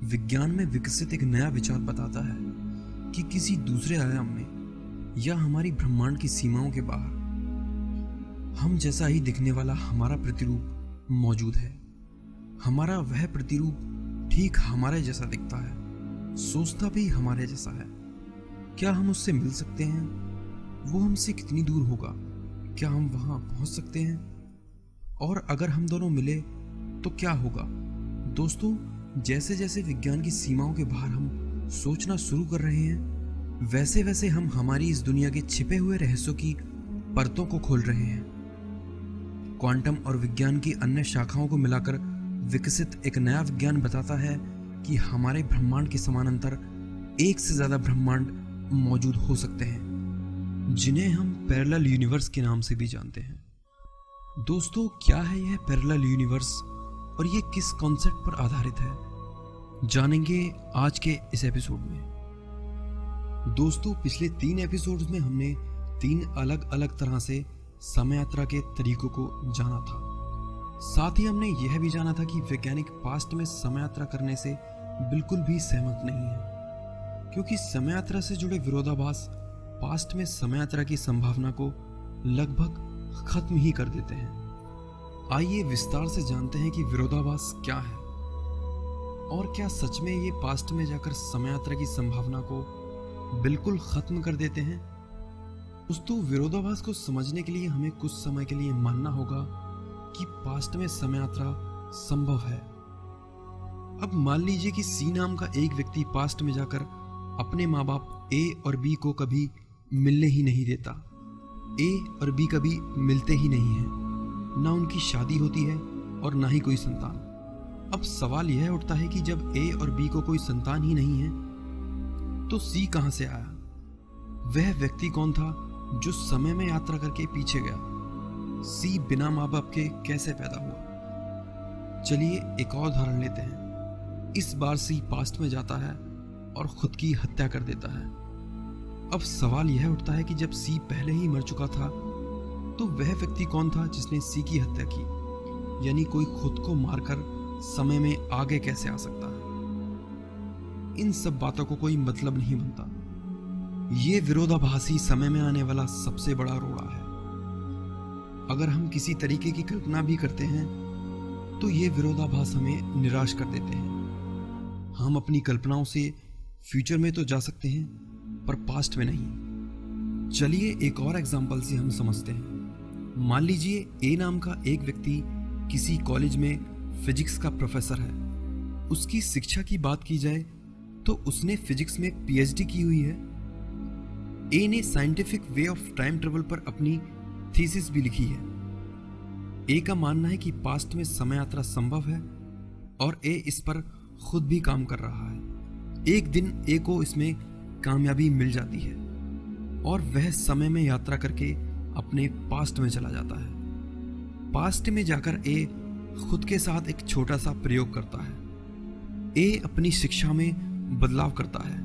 विज्ञान में विकसित एक नया विचार बताता है कि किसी दूसरे आयाम में या हमारी ब्रह्मांड की सीमाओं के बाहर हम जैसा ही दिखने वाला हमारा प्रतिरूप मौजूद है। हमारा वह प्रतिरूप ठीक हमारे जैसा दिखता है, सोचता भी हमारे जैसा है। क्या हम उससे मिल सकते हैं? वो हमसे कितनी दूर होगा? क्या हम वहां पहुंच सकते हैं? और अगर हम दोनों मिले तो क्या होगा? दोस्तों, जैसे जैसे विज्ञान की सीमाओं के बाहर हम सोचना शुरू कर रहे हैं, वैसे वैसे हम हमारी इस दुनिया के छिपे हुए रहस्यों की परतों को खोल रहे हैं। क्वांटम और विज्ञान की अन्य शाखाओं को मिलाकर विकसित एक नया विज्ञान बताता है कि हमारे ब्रह्मांड के समानांतर एक से ज्यादा ब्रह्मांड मौजूद हो सकते हैं, जिन्हें हम पैरेलल यूनिवर्स के नाम से भी जानते हैं। दोस्तों, क्या है यह पैरेलल यूनिवर्स और ये किस कॉन्सेप्ट पर आधारित है, जानेंगे आज के इस एपिसोड में। दोस्तों, पिछले 3 एपिसोड्स में हमने 3 अलग अलग तरह से समय यात्रा के तरीकों को जाना था। साथ ही हमने यह भी जाना था कि वैज्ञानिक पास्ट में समय यात्रा करने से बिल्कुल भी सहमत नहीं है, क्योंकि समय यात्रा से जुड़े विरोधाभास पास्ट में समय यात्रा की संभावना को लगभग खत्म ही कर देते हैं। आइए विस्तार से जानते हैं कि विरोधाभास क्या है और क्या सच में ये पास्ट में जाकर समय यात्रा की संभावना को बिल्कुल खत्म कर देते हैं। दोस्तों, विरोधाभास को समझने के लिए हमें कुछ समय के लिए मानना होगा कि पास्ट में समय यात्रा संभव है। अब मान लीजिए कि सी नाम का एक व्यक्ति पास्ट में जाकर अपने माँ बाप ए और बी को कभी मिलने ही नहीं देता। ए और बी कभी मिलते ही नहीं हैं, ना उनकी शादी होती है और ना ही कोई संतान। अब सवाल यह उठता है कि जब ए और बी को कोई संतान ही नहीं है तो सी कहां से आया? वह व्यक्ति कौन था जो समय में यात्रा करके पीछे गया? सी बिना माँ बाप के कैसे पैदा हुआ? चलिए एक और उदाहरण लेते हैं। इस बार सी पास्ट में जाता है और खुद की हत्या कर देता है। अब सवाल यह उठता है कि जब सी पहले ही मर चुका था तो वह व्यक्ति कौन था जिसने सी की हत्या की? यानी कोई खुद को मारकर समय में आगे कैसे आ सकता है? इन सब बातों को कोई मतलब नहीं बनता। ये विरोधाभासी समय में आने वाला सबसे बड़ा रोड़ा है। अगर हम किसी तरीके की कल्पना भी करते हैं तो ये विरोधाभास हमें निराश कर देते हैं। हम अपनी कल्पनाओं से फ्यूचर में तो जा सकते हैं पर पास्ट में नहीं। चलिए एक और एग्जांपल से हम समझते हैं। मान लीजिए ए नाम का एक व्यक्ति किसी कॉलेज में फिजिक्स का प्रोफेसर है। उसकी शिक्षा की बात की जाए तो उसने फिजिक्स में पीएचडी की हुई है। ए ने scientific way of time travel पर अपनी थीसिस भी लिखी है। ए का मानना है कि पास्ट में समय यात्रा संभव है और ए इस पर खुद भी काम कर रहा है। एक दिन ए को इसमें कामयाबी मिल जाती है और वह समय में यात्रा करके अपने पास्ट में चला जाता है। पास्ट में जाकर ए खुद के साथ एक छोटा सा प्रयोग करता है। ए अपनी शिक्षा में बदलाव करता है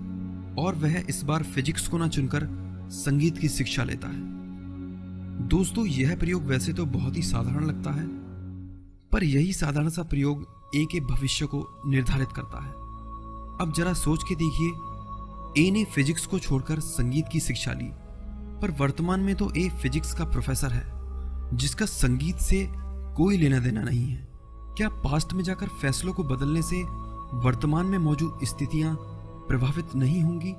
और वह इस बार फिजिक्स को ना चुनकर संगीत की शिक्षा लेता है। दोस्तों, यह प्रयोग वैसे तो बहुत ही साधारण लगता है, पर यही साधारण सा प्रयोग ए के भविष्य को निर्धारित करता है। अब जरा सोच के देखिए, ए ने फिजिक्स को छोड़कर संगीत की शिक्षा ली, पर वर्तमान में तो ए फिजिक्स का प्रोफेसर है जिसका संगीत से कोई लेना देना नहीं है। क्या पास्ट में जाकर फैसलों को बदलने से वर्तमान में मौजूद स्थितियां प्रभावित नहीं होंगी?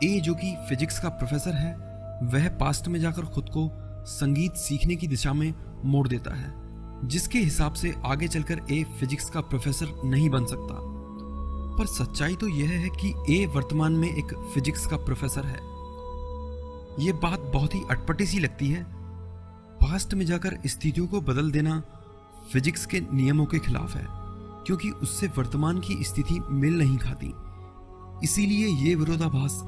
ए जो कि फिजिक्स का प्रोफेसर है, वह पास्ट में जाकर खुद को संगीत सीखने की दिशा में मोड़ देता है, जिसके हिसाब से आगे चलकर ए फिजिक्स का प्रोफेसर नहीं बन सकता। पर सच्चाई तो यह है कि ए वर्तमान में एक फिजिक्स का प्रोफेसर है। यह बात बहुत ही अटपटी सी लगती है। पास्ट में जाकर स्थितियों को बदल देना फिजिक्स के नियमों के खिलाफ है, क्योंकि उससे वर्तमान की स्थिति मेल नहीं खाती। इसीलिए ये विरोधाभास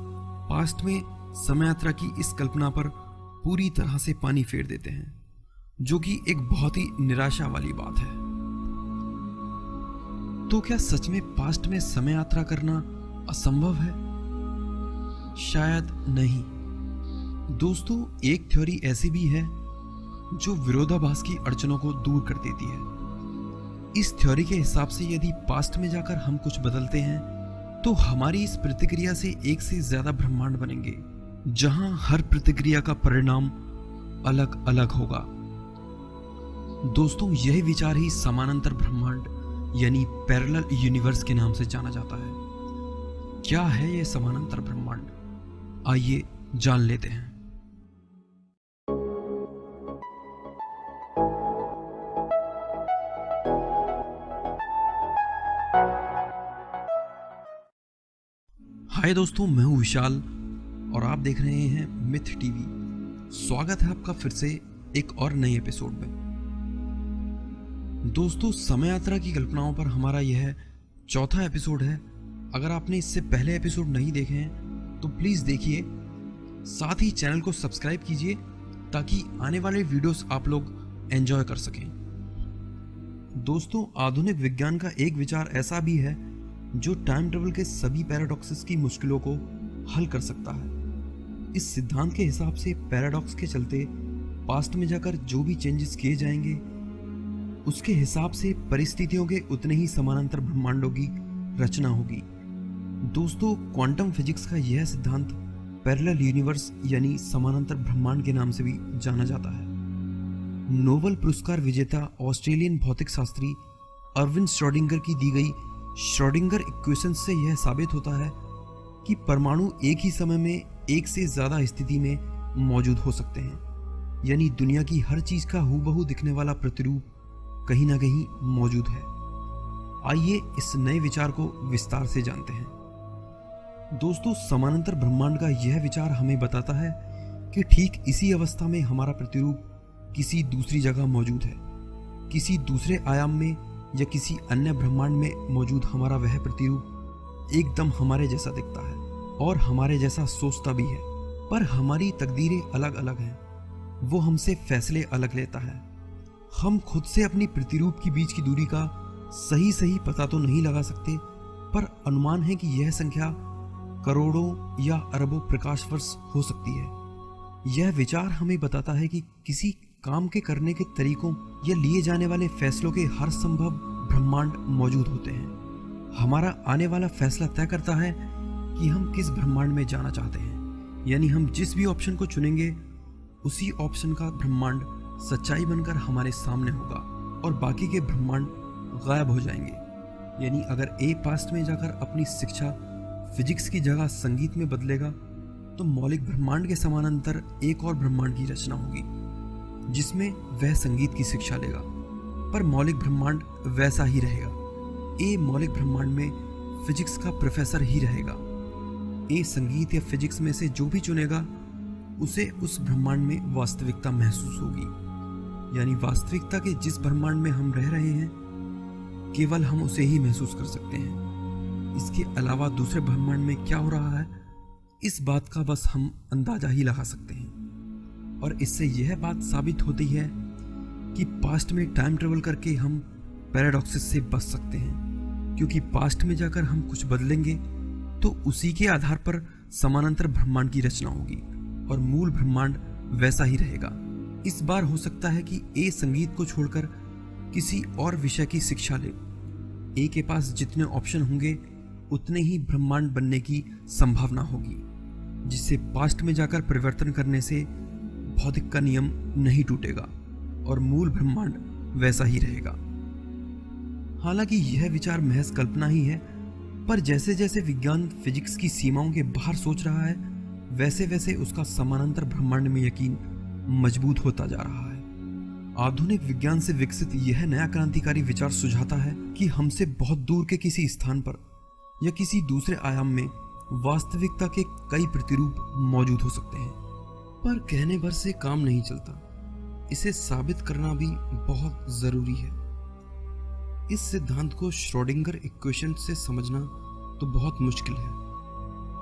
पास्ट में समय यात्रा की इस कल्पना पर पूरी तरह से पानी फेर देते हैं, जो कि एक बहुत ही निराशा वाली बात है। तो क्या सच में पास्ट में समय यात्रा करना असंभव है? शायद नहीं। दोस्तों, एक थ्योरी ऐसी भी है जो विरोधाभास की अड़चनों को दूर कर देती है। इस थ्योरी के हिसाब से यदि पास्ट में जाकर हम कुछ बदलते हैं तो हमारी इस प्रतिक्रिया से एक से ज्यादा ब्रह्मांड बनेंगे, जहां हर प्रतिक्रिया का परिणाम अलग अलग होगा। दोस्तों, यह विचार ही समानांतर ब्रह्मांड यानी पैरेलल यूनिवर्स के नाम से जाना जाता है। क्या है यह समानांतर ब्रह्मांड? आइए जान लेते हैं। हाय दोस्तों, मैं हूं विशाल और आप देख रहे हैं मिथ टीवी। स्वागत है आपका फिर से एक और नए एपिसोड में। दोस्तों, समय यात्रा की कल्पनाओं पर हमारा यह चौथा एपिसोड है। अगर आपने इससे पहले एपिसोड नहीं देखे हैं तो प्लीज़ देखिए, साथ ही चैनल को सब्सक्राइब कीजिए ताकि आने वाले वीडियोस आप लोग एंजॉय कर सकें। दोस्तों, आधुनिक विज्ञान का एक विचार ऐसा भी है जो टाइम ट्रेवल के सभी पैराडॉक्सेस की मुश्किलों को हल कर सकता है। इस सिद्धांत के हिसाब से पैराडॉक्स के चलते पास्ट में जाकर जो भी चेंजेस किए जाएंगे उसके हिसाब से परिस्थितियों के उतने ही समानांतर ब्रह्मांडों की रचना होगी। दोस्तों, क्वांटम फिजिक्स का यह सिद्धांत पैरेलल यूनिवर्स यानी समानांतर ब्रह्मांड के नाम से भी जाना जाता है। नोबेल पुरस्कार विजेता ऑस्ट्रेलियन भौतिक शास्त्री अर्विन श्रोडिंगर की दी गई श्रोडिंगर इक्वेशन से यह साबित होता है कि परमाणु एक ही समय में एक से ज्यादा स्थिति में मौजूद हो सकते हैं, यानी दुनिया की हर चीज का हूबहू दिखने वाला प्रतिरूप कहीं ना कहीं मौजूद है। आइए इस नए विचार को विस्तार से जानते हैं। दोस्तों, समानांतर ब्रह्मांड का यह विचार हमें बताता है कि ठीक इसी अवस्था में हमारा प्रतिरूप किसी दूसरी जगह मौजूद है। किसी दूसरे आयाम में या किसी अन्य ब्रह्मांड में मौजूद हमारा वह प्रतिरूप एकदम हमारे जैसा दिखता है और हमारे जैसा सोचता भी है, पर हमारी तकदीरें अलग अलग हैं। वो हमसे फैसले अलग लेता है। हम खुद से अपनी प्रतिरूप के बीच की दूरी का सही पता तो नहीं लगा सकते, पर अनुमान है कि यह संख्या करोड़ों या अरबों प्रकाश वर्ष हो सकती है। यह विचार हमें बताता है कि किसी काम के करने के तरीकों या लिए जाने वाले फैसलों के हर संभव ब्रह्मांड मौजूद होते हैं। हमारा आने वाला फैसला तय करता है कि हम किस ब्रह्मांड में जाना चाहते हैं, यानी हम जिस भी ऑप्शन को चुनेंगे उसी ऑप्शन का ब्रह्मांड सच्चाई बनकर हमारे सामने होगा और बाकी के ब्रह्मांड गायब हो जाएंगे। यानी अगर ए पास्ट में जाकर अपनी शिक्षा फिजिक्स की जगह संगीत में बदलेगा तो मौलिक ब्रह्मांड के समानांतर एक और ब्रह्मांड की रचना होगी जिसमें वह संगीत की शिक्षा लेगा, पर मौलिक ब्रह्मांड वैसा ही रहेगा। ए मौलिक ब्रह्मांड में फिजिक्स का प्रोफेसर ही रहेगा। ए संगीत या फिजिक्स में से जो भी चुनेगा उसे उस ब्रह्मांड में वास्तविकता महसूस होगी, यानी वास्तविकता के जिस ब्रह्मांड में हम रह रहे हैं केवल हम उसे ही महसूस कर सकते हैं। इसके अलावा दूसरे ब्रह्मांड में क्या हो रहा है इस बात का बस हम अंदाजा ही लगा सकते हैं। और इससे यह बात साबित होती है कि पास्ट में टाइम ट्रेवल करके हम पैराडॉक्सेस से बच सकते हैं, क्योंकि पास्ट में जाकर हम कुछ बदलेंगे तो उसी के आधार पर समानांतर ब्रह्मांड की रचना होगी और मूल ब्रह्मांड वैसा ही रहेगा। इस बार हो सकता है कि ए संगीत को छोड़कर किसी और विषय की शिक्षा ले। ए के पास जितने ऑप्शन होंगे उतने ही ब्रह्मांड बनने की संभावना होगी, जिससे पास्ट में जाकर परिवर्तन करने से भौतिक का नियम नहीं टूटेगा और मूल ब्रह्मांड वैसा ही रहेगा। हालांकि यह विचार महज कल्पना ही है, पर जैसे जैसे विज्ञान फिजिक्स की सीमाओं के बाहर सोच रहा है वैसे वैसे उसका समानांतर ब्रह्मांड में यकीन मजबूत होता जा रहा है। आधुनिक विज्ञान से विकसित यह नया क्रांतिकारी विचार सुझाता है कि हमसे बहुत दूर के किसी स्थान पर या किसी दूसरे आयाम में वास्तविकता के कई प्रतिरूप मौजूद हो सकते हैं, पर कहने भर से काम नहीं चलता। इसे साबित करना भी बहुत जरूरी है। इस सिद्धांत को श्रोडिंगर इक्वेशन से समझना तो बहुत मुश्किल है,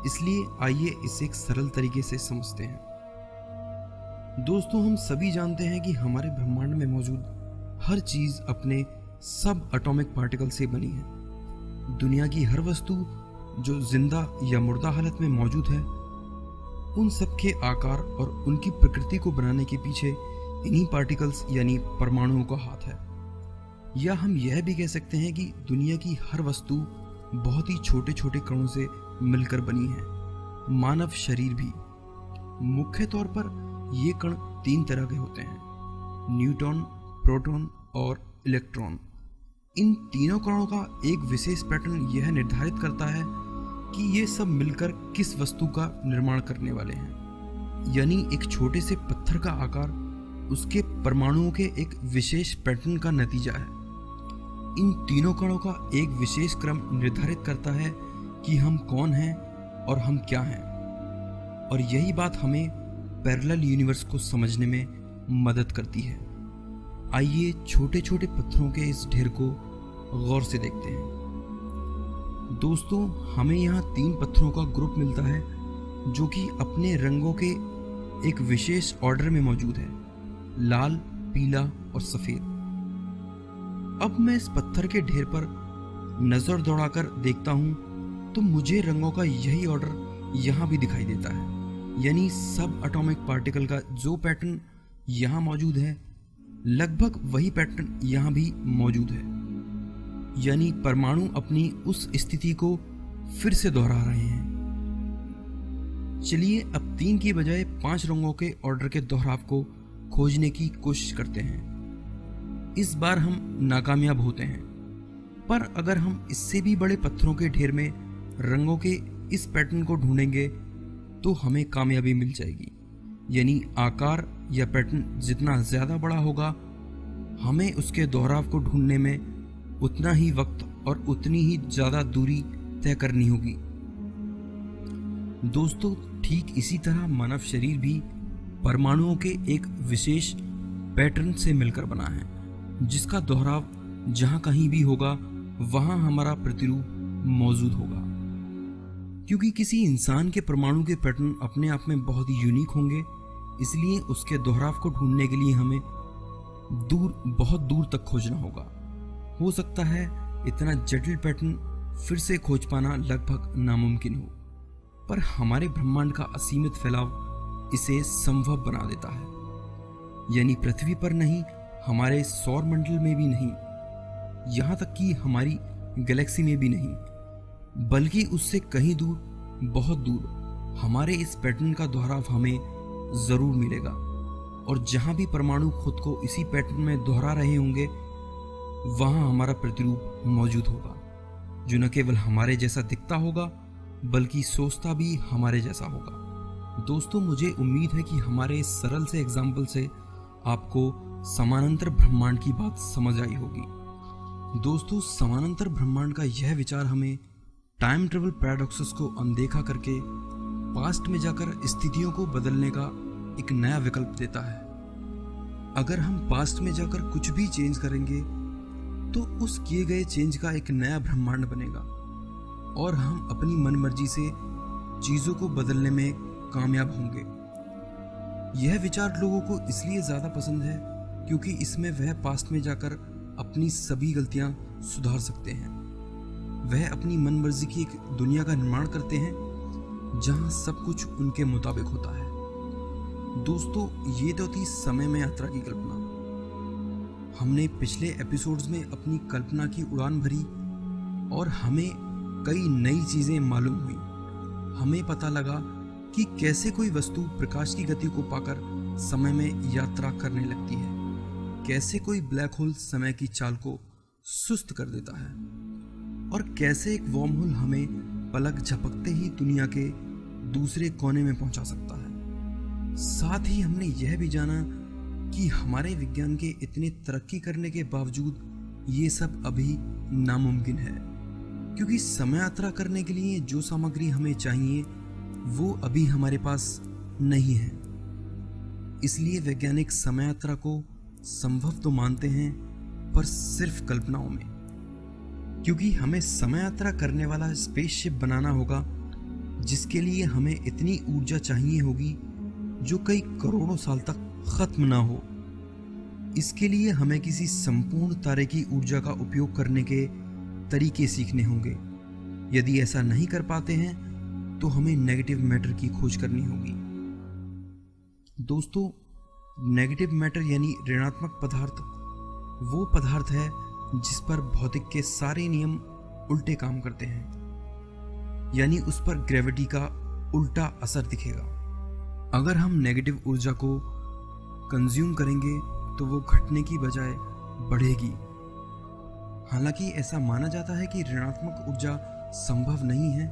इसलिए आइए इसे एक सरल तरीके से समझते हैं। दोस्तों, हम सभी जानते हैं कि हमारे ब्रह्मांड में मौजूद हर चीज अपने सब एटॉमिक पार्टिकल से बनी है। दुनिया की हर वस्तु जो जिंदा या मुर्दा हालत में मौजूद है उन सब के आकार और उनकी प्रकृति को बनाने के पीछे इन्हीं पार्टिकल्स यानी परमाणुओं का हाथ है। या हम यह भी कह सकते हैं कि दुनिया की हर वस्तु बहुत ही छोटे छोटे कणों से मिलकर बनी है। मानव शरीर भी। मुख्य तौर पर ये कण 3 तरह के होते हैं: न्यूट्रॉन, प्रोटॉन और इलेक्ट्रॉन। इन तीनों कणों का एक विशेष पैटर्न यह निर्धारित करता है कि ये सब मिलकर किस वस्तु का निर्माण करने वाले हैं। यानी एक छोटे से पत्थर का आकार उसके परमाणुओं के एक विशेष पैटर्न का नतीजा है। इन तीनों कणों का एक विशेष क्रम निर्धारित करता है कि हम कौन हैं और हम क्या हैं। और यही बात हमें पैरेलल यूनिवर्स को समझने में मदद करती है। आइए छोटे छोटे पत्थरों के इस ढेर को गौर से देखते हैं। दोस्तों, हमें यहाँ 3 पत्थरों का ग्रुप मिलता है जो कि अपने रंगों के एक विशेष ऑर्डर में मौजूद है: लाल, पीला और सफेद। अब मैं इस पत्थर के ढेर पर नजर दौड़ाकर देखता हूँ तो मुझे रंगों का यही ऑर्डर यहाँ भी दिखाई देता है। यानी सब एटॉमिक पार्टिकल का जो पैटर्न यहाँ मौजूद है, लगभग वही पैटर्न यहाँ भी मौजूद है। यानी परमाणु अपनी उस स्थिति को फिर से दोहरा रहे हैं। चलिए अब 3 की बजाय 5 रंगों के ऑर्डर के दोहराव को खोजने की कोशिश करते हैं। इस बार हम नाकामयाब होते हैं, पर अगर हम इससे भी बड़े पत्थरों के ढेर में रंगों के इस पैटर्न को ढूंढेंगे तो हमें कामयाबी मिल जाएगी। यानी आकार या पैटर्न जितना ज़्यादा बड़ा होगा, हमें उसके दोहराव को ढूंढने में उतना ही वक्त और उतनी ही ज़्यादा दूरी तय करनी होगी। दोस्तों, ठीक इसी तरह मानव शरीर भी परमाणुओं के एक विशेष पैटर्न से मिलकर बना है, जिसका दोहराव जहाँ कहीं भी होगा वहाँ हमारा प्रतिरूप मौजूद होगा। क्योंकि किसी इंसान के परमाणु के पैटर्न अपने आप में बहुत ही यूनिक होंगे, इसलिए उसके दोहराव को ढूंढने के लिए हमें बहुत दूर तक खोजना होगा। हो सकता है इतना जटिल पैटर्न फिर से खोज पाना लगभग नामुमकिन हो, पर हमारे ब्रह्मांड का असीमित फैलाव इसे संभव बना देता है। यानी पृथ्वी पर नहीं, हमारे सौर मंडल में भी नहीं, यहाँ तक कि हमारी गैलेक्सी में भी नहीं, बल्कि उससे कहीं दूर, बहुत दूर हमारे इस पैटर्न का दोहराव हमें ज़रूर मिलेगा। और जहाँ भी परमाणु खुद को इसी पैटर्न में दोहरा रहे होंगे, वहाँ हमारा प्रतिरूप मौजूद होगा, जो न केवल हमारे जैसा दिखता होगा बल्कि सोचता भी हमारे जैसा होगा। दोस्तों, मुझे उम्मीद है कि हमारे इस सरल से एग्जाम्पल से आपको समानांतर ब्रह्मांड की बात समझ आई होगी। दोस्तों, समानांतर ब्रह्मांड का यह विचार हमें टाइम ट्रेवल पैराडॉक्सेस को अनदेखा करके पास्ट में जाकर स्थितियों को बदलने का एक नया विकल्प देता है। अगर हम पास्ट में जाकर कुछ भी चेंज करेंगे तो उस किए गए चेंज का एक नया ब्रह्मांड बनेगा और हम अपनी मनमर्जी से चीज़ों को बदलने में कामयाब होंगे। यह विचार लोगों को इसलिए ज़्यादा पसंद है क्योंकि इसमें वह पास्ट में जाकर अपनी सभी गलतियां सुधार सकते हैं। वह अपनी मनमर्जी की एक दुनिया का निर्माण करते हैं जहां सब कुछ उनके मुताबिक होता है। दोस्तों, ये तो थी समय में यात्रा की कल्पना। हमने पिछले एपिसोड्स में अपनी कल्पना की उड़ान भरी और हमें कई नई चीज़ें मालूम हुई। हमें पता लगा कि कैसे कोई वस्तु प्रकाश की गति को पाकर समय में यात्रा करने लगती है, कैसे कोई ब्लैक होल समय की चाल को सुस्त कर देता है और कैसे एक वर्म होल हमें पलक झपकते ही दुनिया के दूसरे कोने में पहुंचा सकता है। साथ ही हमने यह भी जाना कि हमारे विज्ञान के इतने तरक्की करने के बावजूद ये सब अभी नामुमकिन है, क्योंकि समय यात्रा करने के लिए जो सामग्री हमें चाहिए वो अभी हमारे पास नहीं है। इसलिए वैज्ञानिक समय यात्रा को संभव तो मानते हैं, पर सिर्फ कल्पनाओं में, क्योंकि हमें समय यात्रा करने वाला स्पेसशिप बनाना होगा जिसके लिए हमें इतनी ऊर्जा चाहिए होगी जो कई करोड़ों साल तक खत्म ना हो। इसके लिए हमें किसी संपूर्ण तारे की ऊर्जा का उपयोग करने के तरीके सीखने होंगे। यदि ऐसा नहीं कर पाते हैं तो हमें नेगेटिव मैटर की खोज करनी होगी। दोस्तों, नेगेटिव मैटर यानी ऋणात्मक पदार्थ वो पदार्थ है जिस पर भौतिक के सारे नियम उल्टे काम करते हैं, यानी उस पर ग्रेविटी का उल्टा असर दिखेगा। अगर हम नेगेटिव ऊर्जा को कंज्यूम करेंगे तो वो घटने की बजाय बढ़ेगी। हालांकि ऐसा माना जाता है कि ऋणात्मक ऊर्जा संभव नहीं है,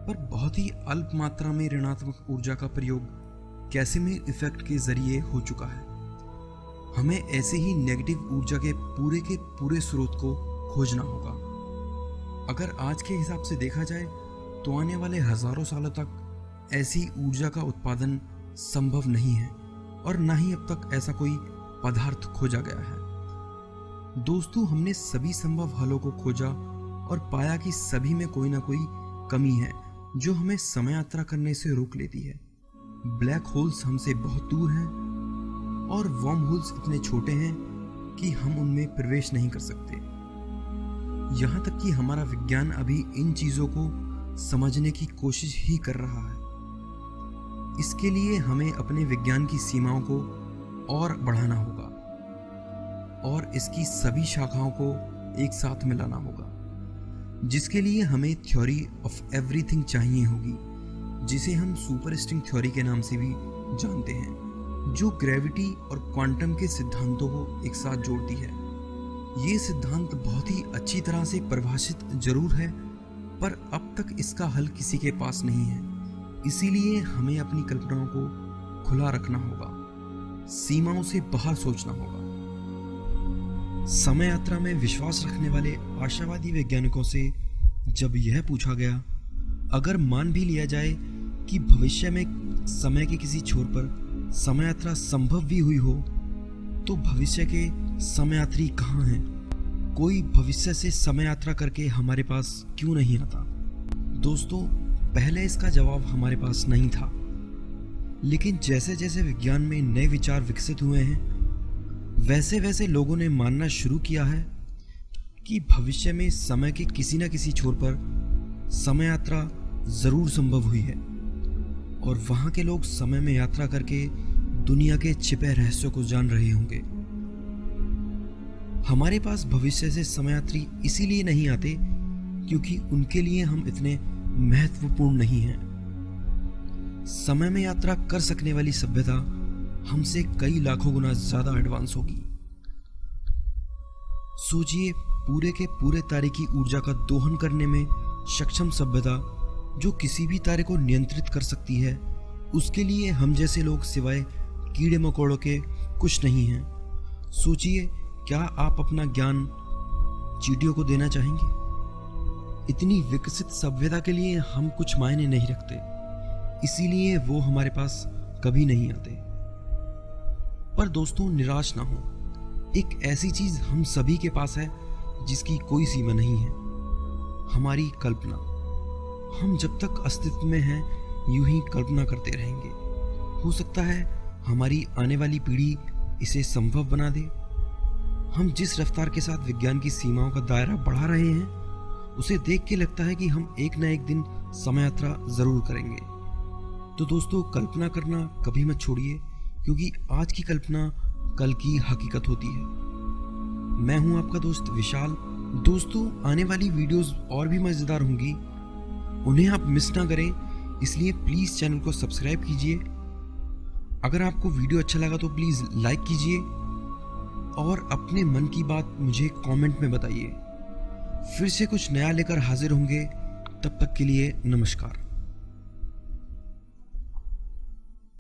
पर बहुत ही अल्प मात्रा में ऋणात्मक ऊर्जा का प्रयोग कैसिमिर इफेक्ट के जरिए हो चुका है। हमें ऐसे ही नेगेटिव ऊर्जा के पूरे स्रोत को खोजना होगा। अगर आज के हिसाब से देखा जाए तो आने वाले हजारों सालों तक ऐसी ऊर्जा का उत्पादन संभव नहीं है और ना ही अब तक ऐसा कोई पदार्थ खोजा गया है। दोस्तों, हमने सभी संभव हलों को खोजा और पाया कि सभी में कोई ना कोई कमी है जो हमें समय यात्रा करने से रोक लेती है। ब्लैक होल्स हमसे बहुत दूर हैं और वर्म होल्स इतने छोटे हैं कि हम उनमें प्रवेश नहीं कर सकते। यहाँ तक कि हमारा विज्ञान अभी इन चीजों को समझने की कोशिश ही कर रहा है। इसके लिए हमें अपने विज्ञान की सीमाओं को और बढ़ाना होगा और इसकी सभी शाखाओं को एक साथ मिलाना होगा, जिसके लिए हमें थ्योरी ऑफ एवरीथिंग चाहिए होगी, जिसे हम सुपर स्ट्रिंग थ्योरी के नाम से भी जानते हैं, जो ग्रेविटी और क्वांटम के सिद्धांतों को एक साथ जोड़ती है। ये सिद्धांत बहुत ही अच्छी तरह से परिभाषित जरूर है, पर अब तक इसका हल किसी के पास नहीं है। इसीलिए हमें अपनी कल्पनाओं को खुला रखना होगा, सीमाओं से बाहर सोचना होगा। समय यात्रा में विश्वास रखने वाले आशावादी वैज्ञानिकों से जब यह पूछा गया, अगर मान भी लिया जाए कि भविष्य में समय के किसी छोर पर समय यात्रा संभव भी हुई हो, तो भविष्य के समय यात्री कहाँ हैं? कोई भविष्य से समय यात्रा करके हमारे पास क्यों नहीं आता? दोस्तों, पहले इसका जवाब हमारे पास नहीं था, लेकिन जैसे जैसे विज्ञान में नए विचार विकसित हुए हैं, वैसे वैसे लोगों ने मानना शुरू किया है कि भविष्य में समय के किसी न किसी छोर पर समय यात्रा जरूर संभव हुई है और वहां के लोग समय में यात्रा करके दुनिया के छिपे रहस्यों को जान रहे होंगे। हमारे पास भविष्य से समय यात्री इसीलिए नहीं आते क्योंकि उनके लिए हम इतने महत्वपूर्ण नहीं हैं। समय में यात्रा कर सकने वाली सभ्यता हमसे कई लाखों गुना ज्यादा एडवांस होगी। सोचिए, पूरे के पूरे तारे की ऊर्जा का दोहन करने में सक्षम सभ्यता जो किसी भी तारे को नियंत्रित कर सकती है, उसके लिए हम जैसे लोग सिवाय कीड़े मकोड़ों के कुछ नहीं हैं। सोचिए, क्या आप अपना ज्ञान चींटियों को देना चाहेंगे? इतनी विकसित सभ्यता के लिए हम कुछ मायने नहीं रखते, इसीलिए वो हमारे पास कभी नहीं आते। पर दोस्तों, निराश ना हो, एक ऐसी चीज हम सभी के पास है जिसकी कोई सीमा नहीं है, हमारी कल्पना। हम जब तक अस्तित्व में हैं यूं ही कल्पना करते रहेंगे। हो सकता है हमारी आने वाली पीढ़ी इसे संभव बना दे। हम जिस रफ्तार के साथ विज्ञान की सीमाओं का दायरा बढ़ा रहे हैं, उसे देख के लगता है कि हम एक न एक दिन समय यात्रा जरूर करेंगे। तो दोस्तों, कल्पना करना कभी मत छोड़िए, क्योंकि आज की कल्पना कल की हकीकत होती है। मैं हूं आपका दोस्त विशाल। दोस्तों, आने वाली वीडियोस और भी मजेदार होंगी, उन्हें आप मिस ना करें, इसलिए प्लीज चैनल को सब्सक्राइब कीजिए। अगर आपको वीडियो अच्छा लगा तो प्लीज लाइक कीजिए और अपने मन की बात मुझे कमेंट में बताइए। फिर से कुछ नया लेकर हाजिर होंगे, तब तक के लिए नमस्कार।